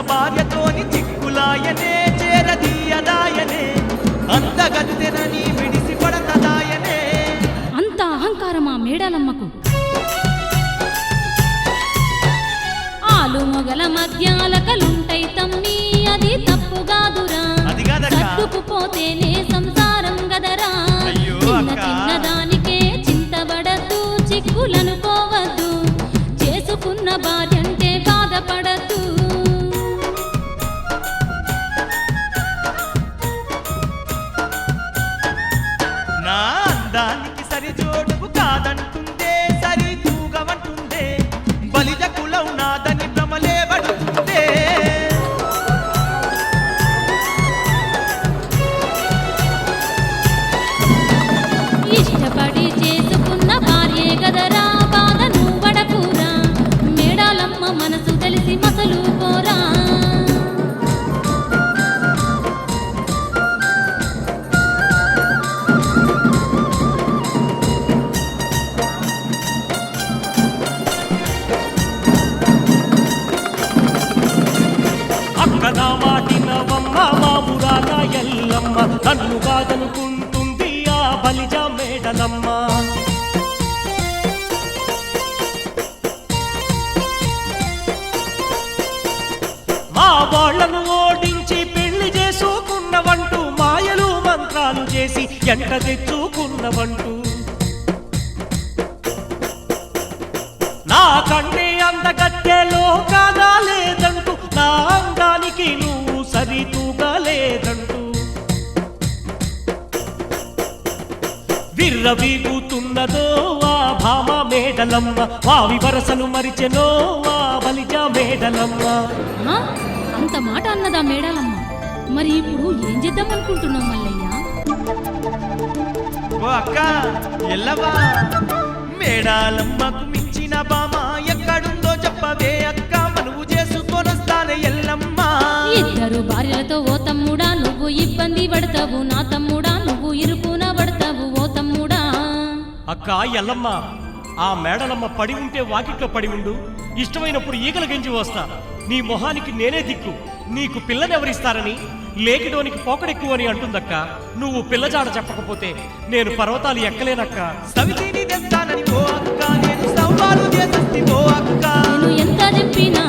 భార్యతోని చిక్కులాయనే చేరదీయదాయనే అందగత్తెనని విడిసి పడతదాయనే. అంత అహంకారమా మేడాలమ్మకు? ఆలు మొగల మధ్యాలకలుంటై తమ్మి అది తప్పుగాదురా, సర్దుకుపోతేనే సంసారం గదరా. చిన్న చిన్నదానికే చింతబడద్దు, చిక్కులనుకోవద్దు, చేసుకున్న భార్యంటే బాధపడద్దు. నా అందానికి సరిజోడుకు కాదంటుందే, సరి తూగమంటుందే, బలిజ కులం నాదని భ్రమలే పడుతుందే. ఇష్టపడి చేసుకున్న భార్యే గదరా, బాధ నువ్వడకురా, మేడాలమ్మ మనసు తెలిసి మసలు కోరా. అక్కన మాటినవమ్మ మామురాల ఎల్లమ్మ, నన్ను కాదనుకుంటుంది ఆ బలిజ మేడలమ్మ. మా వాళ్లను ఓడించి పెళ్లి చేసుకున్నవంటూ, మాయలు మంత్రాలు చేసి ఎంట తెచ్చుకున్నవంటూ, నా కంటే అందగత్తెలో కాదా లేదంటూ, నా అందానికి నువ్వు సరితూగలేదంటూ, విర్రవీగుతున్నదో ఆ భామ మేడలమ్మ, వావి వరసలు మరిచెనో ఆ బలిజ మేడలమ్మ. ఆ? అంత మాట అన్నదా మేడాలమ్మ? మరి ఇప్పుడు ఏం చేద్దాం అనుకుంటున్నాం మల్లయ్య? ఓ అక్క ఎల్లవా, మేడాలమ్మకు మించిన బామ ఎక్కడుందో చెప్పవే అక్క, మనవు చేసుకొనొస్తానే ఎల్లమ్మ. ఇద్దరు భార్యలతో ఓ తమ్ముడా నువ్వు ఇబ్బంది పడతావు, నా తమ్ముడా నువ్వు ఇరుకున పడతావు ఓ తమ్ముడా. అక్క ఎల్లమ్మ, ఆ మేడలమ్మ పడి ఉంటే వాకిట్లో పడి ఉండు, ఇష్టమైనప్పుడు ఈగల గెంజి వస్తా, నీ మొహానికి నేనే దిక్కు, నీకు పిల్లనెవరిస్తారని లేకిడోనికి పోకడెక్కువ అని అంటుందక్క. నువ్వు పిల్లజాడ చెప్పకపోతే నేను పర్వతాలు ఎక్కలేనక్క. సవితిని తెస్తానని ఓ అక్క, నేను సవాలు చేసి ఓ అక్క. నేను ఎంత చెప్పినా